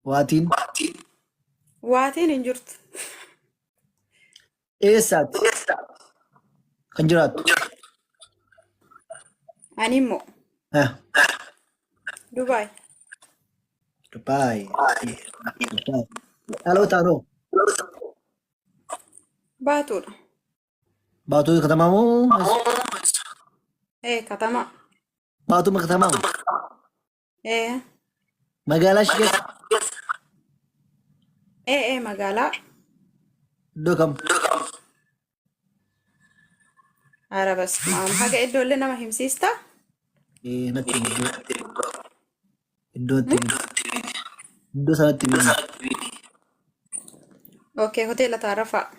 واتين انجرت إيسات خنجرات انيمو ها دبي دبي ألو تانو باتول باتو كتمامو ايه كتما باتو مكتمام ايه مقالاش كيس ايه مقالا دوكم عرب بس ما حاجة ادو لنا ما همسيستا إيه نتي إدو تبي إدو سنة تبي اوكي هوتيل تعرفها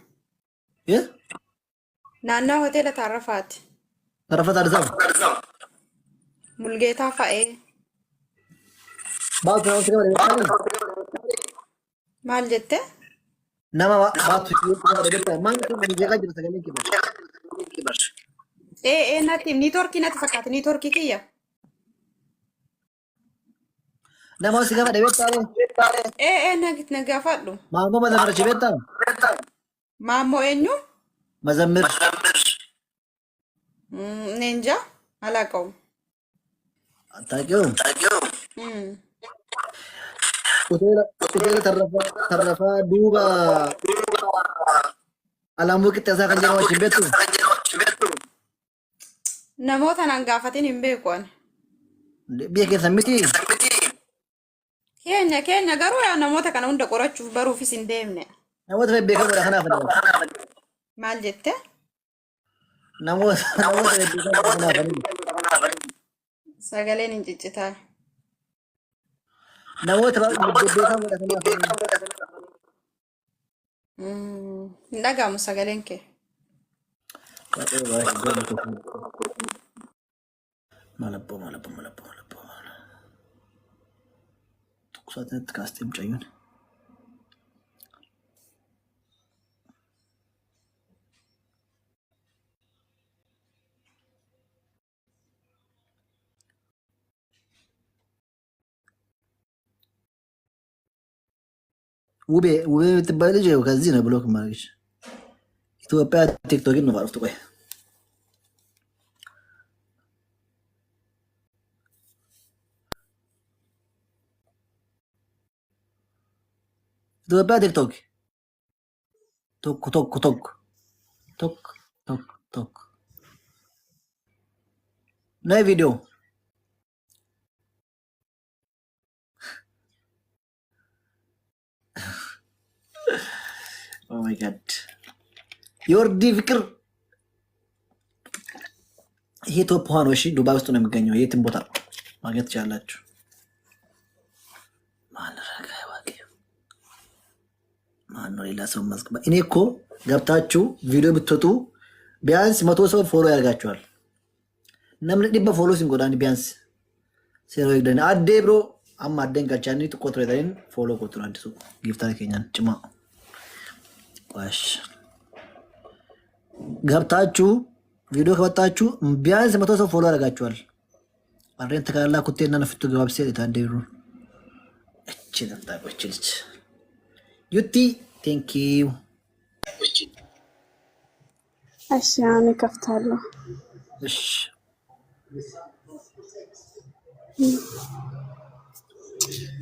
إيه نانا هوتيل تعرفات رفض أرزام ملقيتها فايه باتو نوسي كمان يبتاني مال جتة نما باتو كمان يبتاني ما نتي من جيغا جرسا كمان كبار ايه ناتي نيتوركي ناتي فكات نيتوركي كيا نما وسي كمان يبتاني ايه نجت نجافاتلو ما هو مزمر شبيتان ما مو انيو مزمر نينجا على قوم تاكيو Hoteela tarrafaa duuba alaamuu qixxeessaa kan jedhamu wajjin beektu. namoota nan gaafatin hin beeku ani. Biyya keessan miti. Keenya garuu yaa namoota kana hunda qorachuuf baruufis hin deemne. Namoota beekamoodha kanaaf nama. Maal jette? Namoota beekamoodha kanaaf. Sagaleen hin ciccitaa. Namoota beekamoodha kanaaf. Hin dhaga'amu sagaleen kee. Malabboo. Tokkosaatti kaastee mucayyuun. ውቤ የምትባል ልጅ ከዚህ ነው ብሎክ ማድረግሽ ኢትዮጵያ ቲክቶክን ነው ባረፍቱ ቆይ ኢትዮጵያ ቲክቶክ ቶክ ናይ ቪዲዮ ኦ ማይ ጋድ ዮርዲ ፍቅር ይሄ ቶፕ ዋን እሺ ዱባይ ውስጥ ነው የሚገኘው የትም ቦታ ማግኘት ትችላላችሁ ማነው ሌላ ሰው ማስቀባ እኔ እኮ ገብታችሁ ቪዲዮ ብትወጡ ቢያንስ 100 ሰው ፎሎ ያርጋችኋል namni dhibba follow sin godhani ቢያንስ seero yegdani adde bro amma adden galchani to qotre darin follow qotru addisu giftare kenyan cima wash ገብታችሁ ቪዲዮ ከወጣችሁ ቢያንስ 100 ሰው ፎሎ ያርጋችኋል አሬን ተካላ ኩቴና ነፍቱ ገባብሴ ታደሩ እቺ ነጣቆች ልጅ ዩቲ ቴንክ ዩ እሺ አሁን ከፍታለሁ እሺ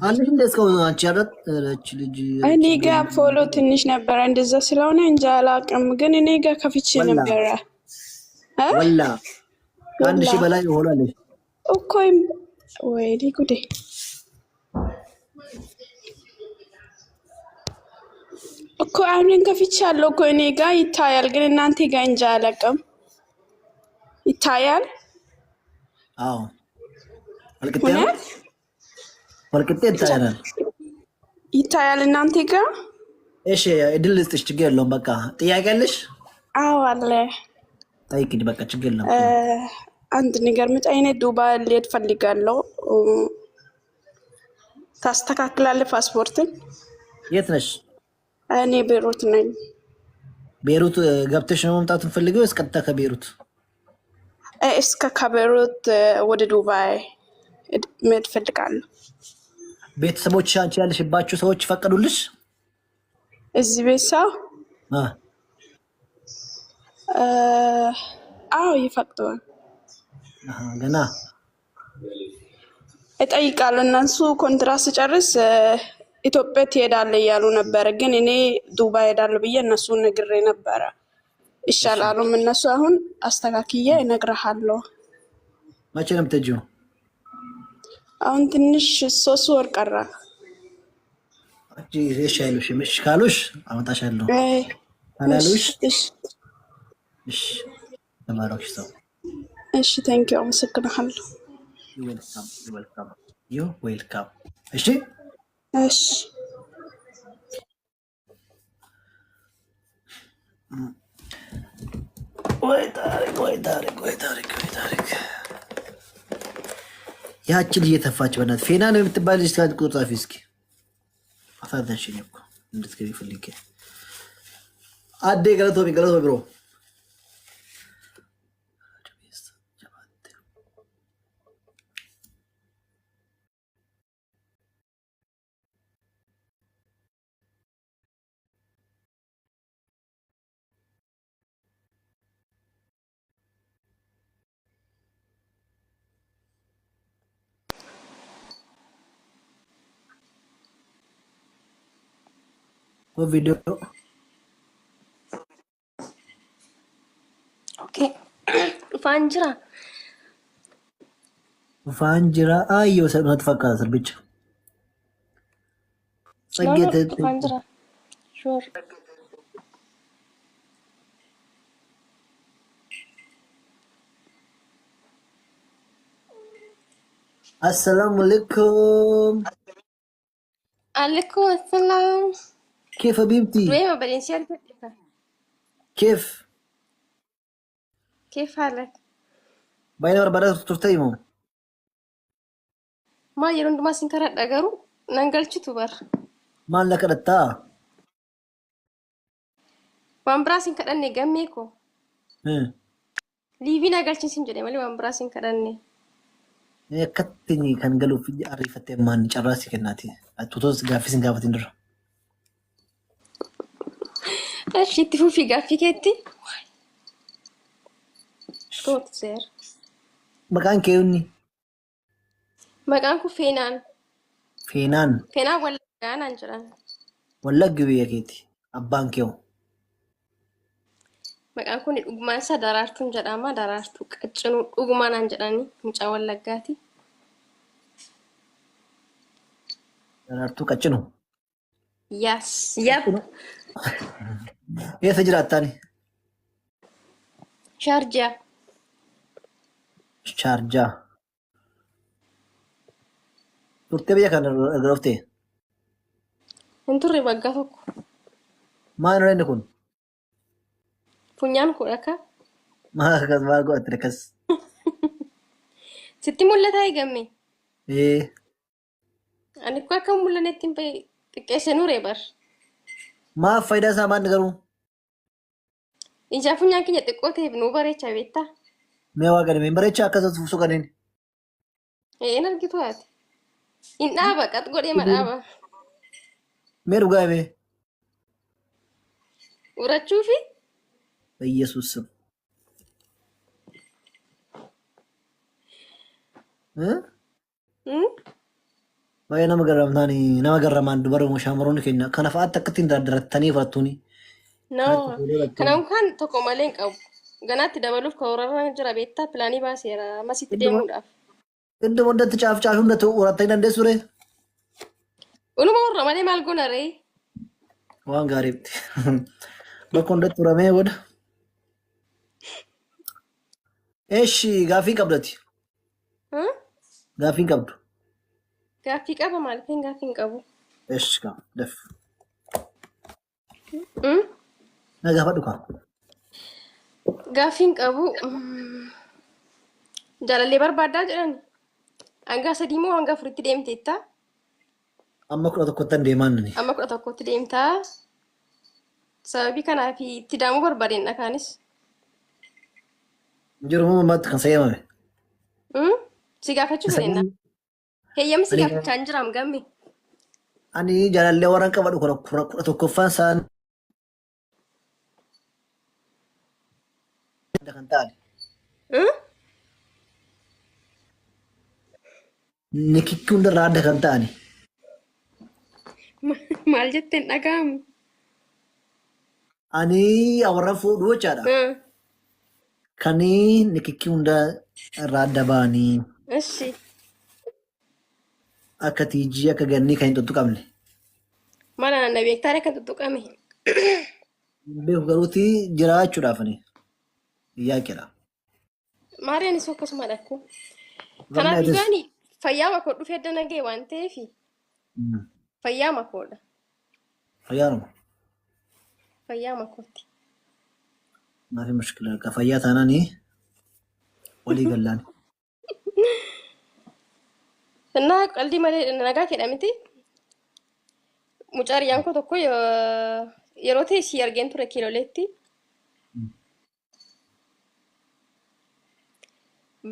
አንቺ እንደስከው አንቺ ያረች ልጅ እኔ ጋር ፎሎ ትንሽ ነበር እንደዛ ስለሆነ እንጃ አላውቅም ግን እኔ ጋር ከፍቼ ነበር ወላ አንድ ሺህ በላይ ሆኗል እኮ ወይኔ ጉዴ እኮ አሁን ከፍቻለሁ እኮ እኔ ጋር ይታያል ግን እናንተ ጋር እንጃ አላውቅም ይታያል አዎ ወልቅጤ ይታያል እናንተ ጋር እሺ እድል ልስጥሽ ችግር የለውም በቃ ጥያቄ አለሽ አዎ አለ ጠይቂኝ በቃ ችግር የለውም አንድ ነገር መጣይኔ ዱባይ ልሄድ ፈልጋለሁ ታስተካክላለህ ፓስፖርትን የት ነሽ እኔ ቤሩት ነኝ ቤሩት ገብተሽ ነው መምጣት ፈልገው እስከታ ከቤሩት እስከ ከቤሩት ወደ ዱባይ መሄድ ፈልጋለሁ ቤተሰቦች አንቺ ያለሽባቸው ሰዎች ፈቀዱልሽ? እዚህ ቤት ሰው አዎ ይፈቅደዋል። ገና እጠይቃለሁ። እነሱ ኮንትራት ስጨርስ ኢትዮጵያ ትሄዳለህ እያሉ ነበረ፣ ግን እኔ ዱባይ ሄዳለሁ ብዬ እነሱን ነግሬ ነበረ። ይሻላሉም እነሱ አሁን አስተካክዬ እነግርሃለሁ። መቼ ነው የምትሄጂው? አሁን ትንሽ 3 ወር ቀራ። እሺ አይሉሽም? እሺ ካሉሽ አመጣሻለሁ። አላሉሽ? እሺ ተባረክሽ ሰው። እሺ ቴንኪው፣ አመሰግናለሁ። ዩ ዌልካም። እሺ እሺ ወይ ታሪክ ያቺ ልጅ የተፋች በእናትህ ፌና ነው የምትባል ልጅ ታዲያ ቁጥር ጻፊ እስኪ። አሳዘንሽኝ እኮ እንድትገቢ ፈልጌ። አዴ ገለቶ ብሮ ቪዲዮ ኦኬ ፋንጅራ አየው ሰነት ፈካስር ብቻ ጸጌት ፋንጅራ ሹር السلام عليكم. عليكم السلام. كيف حبيبتي؟ وين بعدين شارك كيف حالك؟ باين ورا بدأت تفتيمو ما يرون ما سنكرت أجرو نانجلش تبر ما لك رتا وامبرا سنكرني جميكو ليفي نانجلش سنجري مالي وامبرا سنكرني كتني كان قالوا في عريفة ما نجراسي كناتي توتوس قافي سنقافة ندر ايش تفو في قافي كتي شكوت سير مكان كيوني مكانكو فينان ولا كان انجران ولا قبي كيتي أبان كيو مكانكو نقمان سا دارارتون جراما دارارتو قچنو قمان انجراني مچا ولغاتي دارارتو قچنو يس يب ايه سجرات تاني شارجة turte biyya kana garooftee Enturri waggaa tokko maal inni kun funyaan kudha maal godhatte akkas sitti mul'ataa eegamme ee ani ko akka mul'anetti xiqqeesse nuree bar maaf faayidaa isaa maal garuu ija funyaan keenya xiqqoo ta'eef nu bareecha beektaa mee waa gadhame bareecha akkasatti fuusuu kanneen een argitu ati in dhaaba qat godhee ma dhaaba mee dhugaa himee urachuu fi በኢየሱስ ስም baay'ee nama garamtaani nama garamaan dubara shaamaroonni keenya kana fa'aatti akkatti hin daaddaratanii fudhattuuni. No, kanaan kan tokko malee hin qabu. Ganaatti dabaluuf karoora jira beektaa pilaanii baaseera masitti deemuudhaaf. Iddoo hundatti caaf hundatti horatanii dandeessu ree? Unuma warra malee maal goona ree? Waan gaariitti. Bakka hundatti uramee booda. Eeshi gaaffii qabdati. Gaaffii qabdu. Gaaffii qaba maaliifin gaaffii hin qabu? Eeshi qaba def. Na gaafadhu kaa. Gaaffii hin qabu. Jaalallee barbaaddaa jedhan. Hanga sadii moo hanga afuritti deemteetta? Amma 11 deemaan nani. Amma 11tti deemtaa. Sababii kanaaf itti daamuu barbaadeen dhakaanis. Jiruma mammaatti kan sayyamame. Si gaafachuu fedhenna. Heeyyamni si gaafachaa hin jiraam gamme. Ani jaalallee warraan qabadhu kudha tokkoffaan isaan kan ta'an. Nikikki hundarraa adda kan ta'ani. Maal jetteen dhaga'amu? Ani warraan fuudhu jechaadha. Kan nikikki hunda irraa adda ba'anii Ishi. akka tiijii akka gannii kan hin tuttuqamne. Mana na beektaa kan tuttuqame. Beeku garuuti jiraachuudhaaf ani yaa jedha. Maariyaanis akkasuma dhakku. Kanaaf dhugaani fayyaa makoo dhufee dana ga'e waan ta'eef fayyaa makoodha. Fayyaanuma. Fayyaa makooti. Maafi mushkila ka fayyaa taanaani walii gallaan. Innaa qalbii malee nagaa kedha miti. Mucaariyaan koo tokko yeroo ta'e si argeen ture kiiloleetti.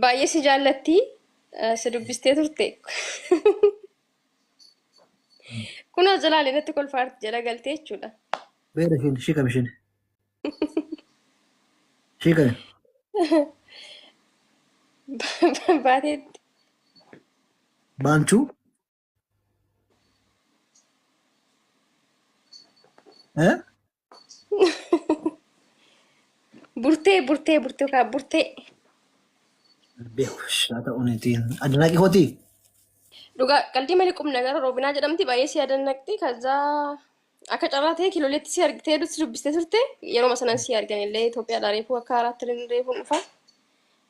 Baay'ee si jaallatti si dubbistee turte. Kunoo jalaalee natti kolfaarti jala galtee jechuudha. Beera ishiin shiikame ishiin. Shiikame. Baateetti. Baanchuu. Burtee yookaan burtee. Beeku haa ta'uunitiin addanaqii hotii. Dhugaa qalbii malee qubna gara roobinaa jedhamti baay'ee si yaadannaqti kazaa akka carraa ta'e kiiloleetti si argitee si dubbistee turte yeroo sanan si argan illee Itoophiyaadhaa reefuu akka haaraatti reefuun dhufa.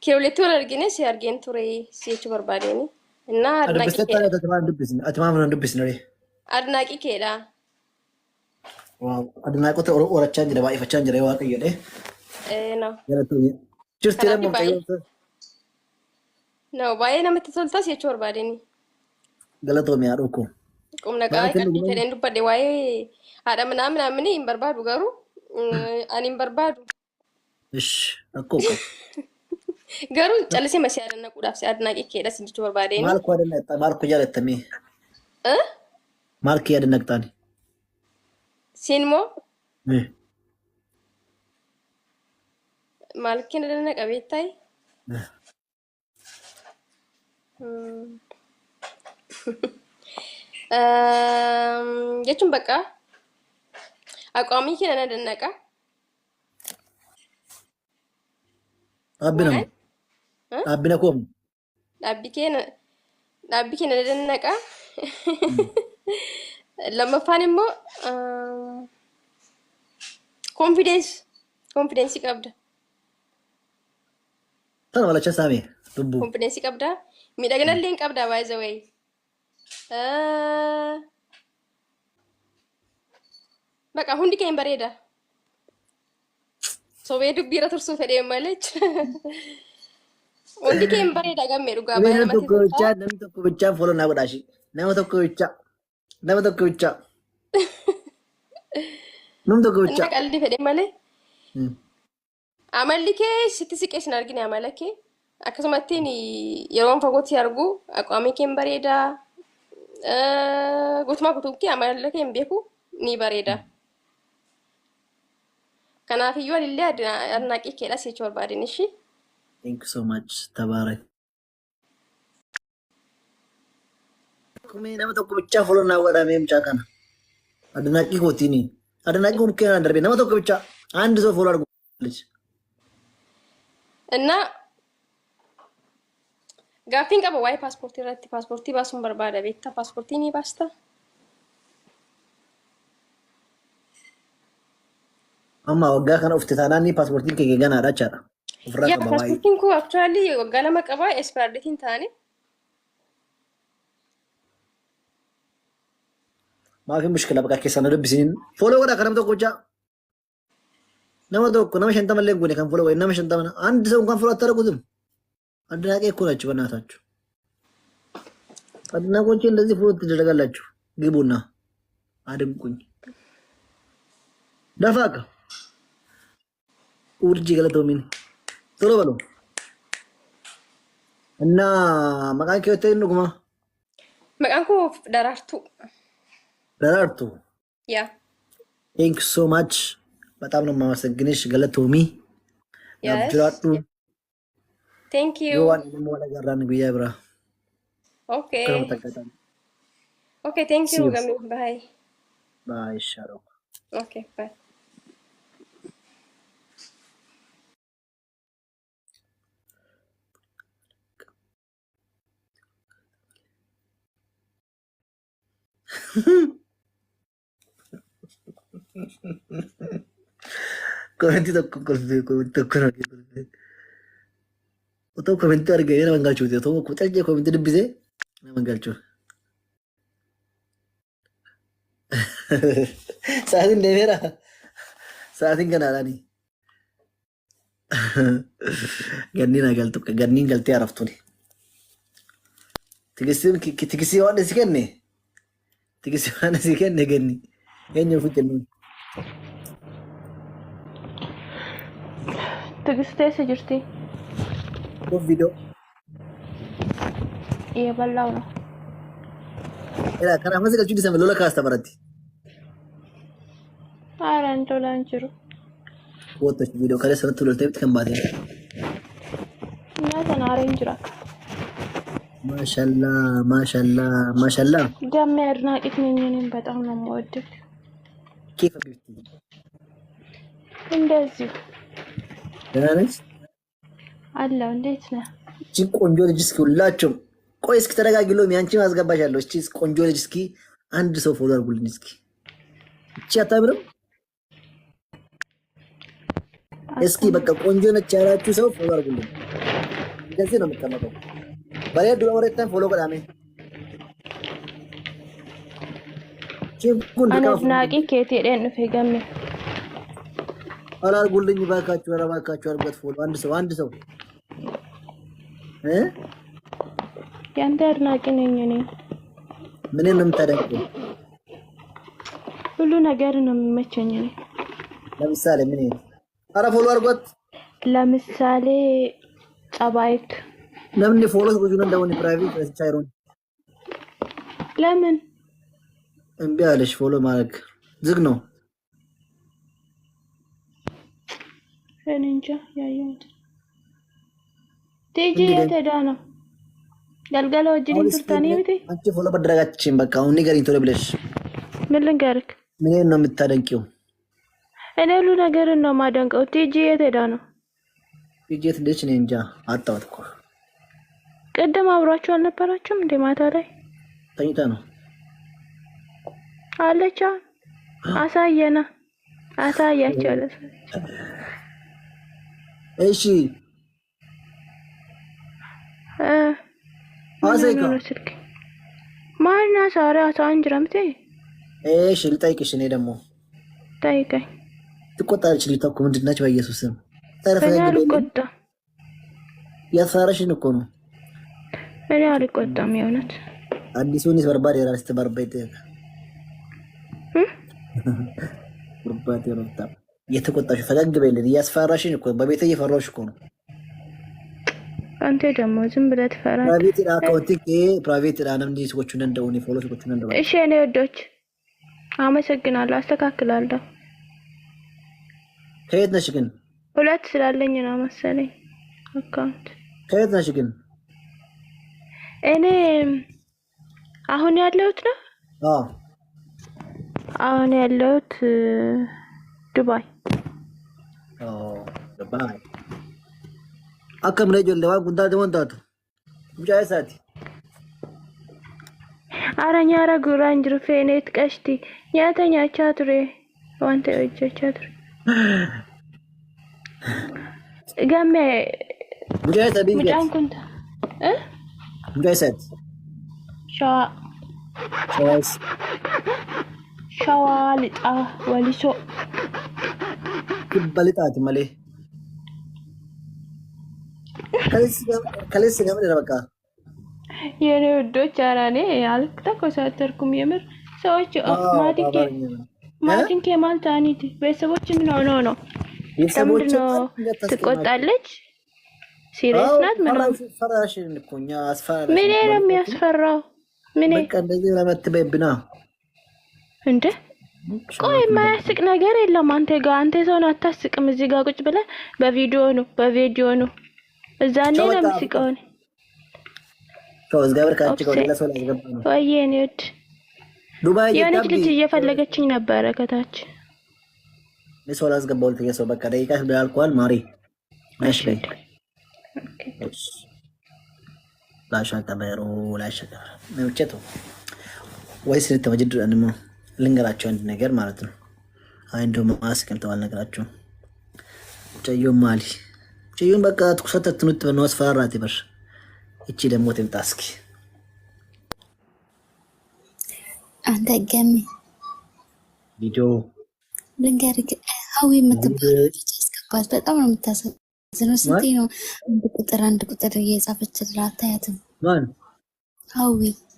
Kiiloleetti wal argine si argeen ture si jechuu barbaadeen. Innaa Dubbistee taa'ee ati maaf nan dubbisne. Adnaaqii keedha. Adnaaqota horachaa jira baay'ifachaa jira waaqayyoodhe. No. Jirti lammoo qayyoo. No, baay'ee namatti toltas jechuu barbaadeen. Galatoomii haa dhukku. Qubna qaama qalbii fedheen dubbadhe waa'ee haadha minaa hin barbaadu garuu ani hin barbaadu. Ish akkoo qabu. Garuu callisee masii yaadanaquudhaaf si adnaaqii keedha si jechuu barbaadeen. Maal koo jaalattamii? Maal kee yaadannaqtaani? Siin moo? Maal kee yaadanaqa beektayi? Jechuun bakka aqwaamii keenya na dannaqa. Dhaabbina koomu. Dhaabbii keenya na dannaqa. Lammaffaan immoo konfidensii qabda. Tana walacha saamee lubbuu. Konfidensii qabda. Miidhagina illee hin qabda by the way. Bakka hundi keenya bareeda. Sobee dubbiirra tursuu fedhee malee hundi keenya bareeda gammee dhugaa baay'ee namatti tolta. Namni tokko bichaa foloo naa godhaashi. Nama tokko bichaa. Namni tokko bichaa. Qalbii fedhee malee. Amalli kee sitti siqee sin argine amala kee. Akkasumatti yeroo fagootti argu aqwaamii kee bareeda. Guutumaa guutuutti amala kee hin beeku ni bareeda. Kanaafiyyuu alillee adnaaqii keedha si jechuu barbaadeen ishi. Thank you so much. Tabaarak. Nama tokko bichaa foloo naa godhamee mucaa kana. Adnaaqii kootiini. Adnaaqii kun keenan darbee nama tokko bichaa handi soo foloo argu. Innaa gaaffiin qaba waa'ee paaspoortii irratti paaspoortii baasuun barbaada beektaa paaspoortii ni baasta. Amma waggaa kana ufte taanaan ni paaspoortiin kee ganaadha jechaadha. Ofirraa qaba waa'ee. Paaspoortiin kun actually waggaa lama qaba espiraarditiin taane. Maafi mushkila bakka keessaa na dubbisiniin foloo godhaa kan nama tokko bichaa. Nama tokko nama 50 illee gune kan foloo godhe nama 50 handi isa kan foloo attara kutum. Adnaaqee እኮ ናችሁ በእናታችሁ አድናቆቼ እንደዚህ ፎሎ ትደረጋላችሁ ግቡና አድንቁኝ ደፋቅ ኡርጂ ገለቶሚን ቶሎ በሉ እና መቃን ከወተኝ ንጉማ Maqaan koo Daraartuu. ደራርቱ ያ ቴንክ ሶ ማች በጣም ነው የማመሰግንሽ ገለቶሚ ናብጅራቱ ቴንክ ዩ ዮዋን ሞላ ጋራን ጉያ ብራ ኦኬ ከረም ተቀጣ ኦኬ ቴንክ ዩ ገሚ ባይ ባይ ሻሮ ኦኬ ባይ Commenti tokko tokko otoo commenti argee nama galchuuti otoo quxalje commenti dubbise nama galchuu sa'aatiin deemeera sa'aatiin kanaadhaani ganniin galtee haraftuni tikisii waan si kenne tikisii waan si kenne ganni eenyu ofi kennuun ትግስቴ ስጅርቲ ቪዲዮ እየበላው ነው ከናፈስ ገልቹ ዲሰም ሎላ ካስተመረቲ ኧረ እንደው ላንችሩ ወጥተሽ ቪዲዮ ከለ ሰረት ሎልተ ብት ከማደ እና ተናረኝ ጅራክ ማሻአላ ማሻአላ ማሻአላ ደም አድናቂት ነኝ እኔም በጣም ነው የምወድህ ኬፍ ቢቲ እንደዚህ ደህናነሽ አለው እንዴት ነህ እቺ ቆንጆ ልጅ እስኪ ሁላችሁም ቆይ እስኪ ተረጋግሎ ሚያንቺ ማስገባሻለሁ እቺ ቆንጆ ልጅ እስኪ አንድ ሰው ፎሎ አድርጉልኝ እስኪ እቺ አታምርም እስኪ በቃ ቆንጆ ነች ያላችሁ ሰው ፎሎ አድርጉልኝ እንደዚህ ነው የምትቀመጠው ባሪያ ዱላ ወረተን ፎሎ ቀዳሜ አናቂ ኬት ሄደን ፈገም አላርጉልኝ ባካችሁ አረባካችሁ አርበት ፎሎ አንድ ሰው ያንተ አድናቂ ነኝ እኔ ምን ነው የምታደርገው ሁሉ ነገር ነው የሚመቸኝ እኔ ለምሳሌ ምን አረ ፎሎ አርጓት ለምሳሌ ጸባይክ ለምን ፎሎ ወጁን እንደሆነ ፕራይቬት ቻይሮን ለምን እምቢ አለሽ ፎሎ ማድረግ ዝግ ነው እንጃ ያየሁት ቲጂ የተዳ ነው ገልገለ ወጅሪን ቱርታኒ ብቲ አንቺ ፎሎ በደረጋችን በቃ አሁን ንገሪኝ ቶሎ ብለሽ ምን ልንገርክ ምን ነው የምታደንቂው እኔ ሁሉ ነገር ነው ማደንቀው ቲጂ የተዳ ነው ቲጂ ትልሽ ነኝ እንጃ አጣሁት እኮ ቀደም አብራችሁ አልነበራችሁም እንደ ማታ ላይ ተኝታ ነው አለቻ አሳየና አሳያቻለ እሺ አሰይካ ማና ሳራ ሳንጅራምቴ እሺ ልጠይቅሽ እኔ ደግሞ ጠይቀኝ ትቆጣለች ልታውቁ ምንድነች በኢየሱስ ስም እኔ አልቆጣም ያሳራሽን እኮ ነው እኔ አልቆጣም የእውነት አዲሱንስ በርባዴ ራስተ በርባዴ በርባዴ ረታ የተቆጣሽ ፈገግ በይልኝ ያስፈራሽን እኮ በቤተ እየፈራሽ እኮ ነው አንተ ደግሞ ዝም ብለህ ትፈራለህ ፕራይቬት አካውንት ፕራይቬት አናም ዲስኮቹን እንደሆነ ፎሎዎቹን እንደሆነ እሺ እኔ ወዶች አመሰግናለሁ አስተካክላለሁ ከየት ነሽ ግን ሁለት ስላለኝ ነው መሰለኝ አካውንት ከየት ነሽ ግን እኔ አሁን ያለሁት ነው አሁን ያለሁት ዱባይ ዱባይ አከም ነው ጆለዋ ጉንዳ ደወንታቱ ሙጫይ ሳቲ አራኛ ረጉራን ጅሩፌኔት ቀሽቲ ኛተኛ ቻቱሬ ዋንተ እጆቻቱሬ ጋሜ ሙጫይ ሳቲ ሙጫን ኩንታ ሙጫይ ሳቲ ሸዋልጣ ወሊሶ ክበልጣት ማለ ከለስ ገመድ በቃ የኔ ወዶች አራኔ አልተኮሳተርኩም የምር ሰዎች ማቲንኬ ማልታኒት ቤተሰቦች ነው ቤተሰቦች ትቆጣለች ሲሪየስ ናት ምንም ፈራሽን እኮኛ አስፈራ ምን ነው የሚያስፈራው ምን በቃ እንደዚህ ለመትበይብና እንዴ ቆይ የማያስቅ ነገር የለም አንተ ጋር አንተ ሰውን አታስቅም እዚህ ጋር ቁጭ ብለህ በቪዲዮ ነው እዛኔ ነው የምስቀው ከወዝ ጋር ካንቺ ጋር ለሰው ላይ ገባ ነው ወይኔ ወድ ዱባይ የኔ ልጅ እየፈለገችኝ ነበረ ከታች ለሰው ላስገባው ለተየሰው በቃ ደቂቃሽ ባልኳል ማሪ ማሽ ላሻቀበሩ ነውቸቶ ወይስ ለተወጅድ አንማ ልንገራቸው አንድ ነገር ማለት ነው አይንዶ ማስከም ተዋል ነገራቸው ጨዮ ማሊ ጨዮን በቃ ተኩሰተትኑት ነው አስፈራራት ይበር እቺ ደግሞ ተምጣስኪ አንተ ገሚ ቪዲዮ ልንገርክ ሀዊ የምትባል አስገባት በጣም ነው የምታሳዝነው ስንቴ ነው አንድ ቁጥር እየጻፈች አታያትም ማን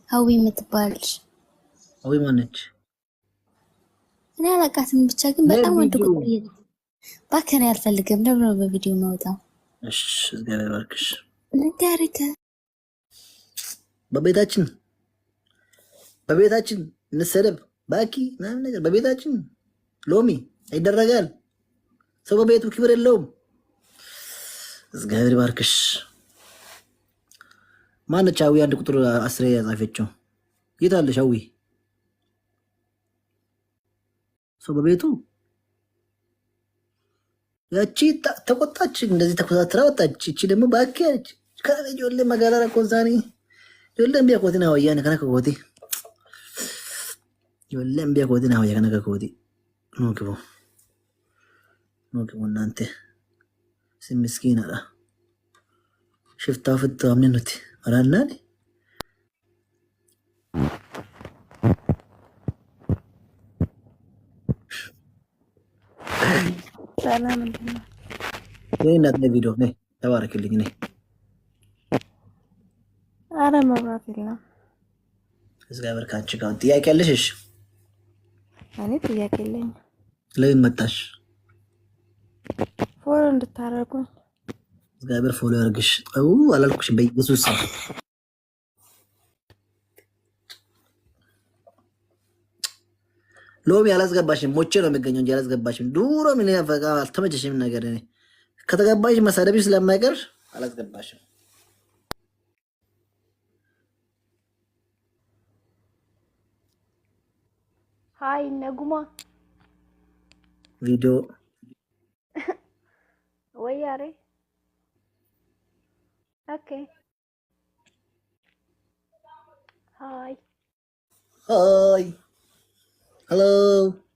ሀዊ የምትባል ሀዊ ማነች እኔ አላውቃትም ብቻ ግን በጣም አንድ ቁጥር ባከነ ያልፈልግም ለምን ነው በቪዲዮ ማውጣው እሺ እግዚአብሔር ይባርክሽ ልንገርክ በቤታችን እንሰደብ ባኪ ምናምን ነገር በቤታችን ሎሚ ይደረጋል ሰው በቤቱ ክብር የለውም እግዚአብሔር ይባርክሽ ማነች ሀዊ አንድ ቁጥር 10 ያጻፈችው የት አለሽ ሀዊ ሰው በቤቱ ያቺ ተቆጣች እንደዚህ ተኮሳትራ ወጣች እቺ ደግሞ ባኪ አለች ከለጆለ መጋላራ ኮንሳኒ ጆለም ቢያቆቲና ወያነ ከነከኮቲ ጆለም ቢያቆቲና ወያነ ከነከኮቲ ኖክቦ እናንተ ስምስኪና ዳ ሽፍታው ፍታው አምነኑት አላልናል ሰላም እንደምን የእናት ቪዲዮ ነይ ተባረክልኝ ነይ አረ መብራት የለም እግዚአብሔር ካንቺ ጋር ጥያቄ አለሽ እሺ እኔ ጥያቄ የለኝም ለምን መጣሽ ፎሎ እንድታረጉኝ እግዚአብሔር ፎሎ ያርግሽ አላልኩሽም በኢየሱስ ሎሚ አላስገባሽም ሞቼ ነው የሚገኘው እንጂ አላስገባሽም ዱሮ ምን ያፈቃ አልተመቸሽም ነገር እኔ ከተገባሽ መሳደብሽ ስለማይቀር አላስገባሽም ሃይ ነጉማ ቪዲዮ ወያሬ ኦኬ ሃይ ሄሎ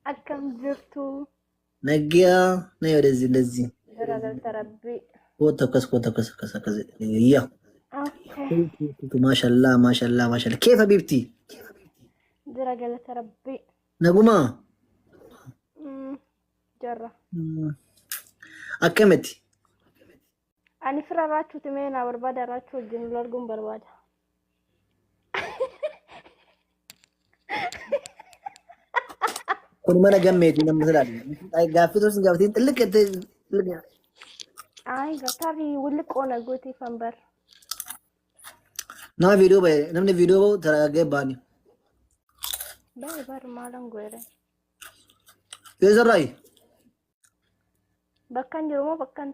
አከም ዝርቱ ነጊያ ነይ ወደዚህ እንደዚህ ዘራዘር ተረቢ ወተከስ ያ ማሻአላ كيف حبيبتي ዘራገለ ተረቢ ነጉማ ጀራ አከመቲ አኒ ፍራራችሁ ተመና በርባዳራችሁ ጅን ለርጉም በርባዳ kun mana gameeti namni salaam ay gaaffitos gaaftiin ጥልቅ አይ ጋታሪ ውልቅ ሆነ ጎቴ ፈንበር ና ቪዲዮ በይ namni ቪዲዮ ተረጋገ ባኒ በር ማለን ጎረ የዘራይ በካን ጀሞ በካን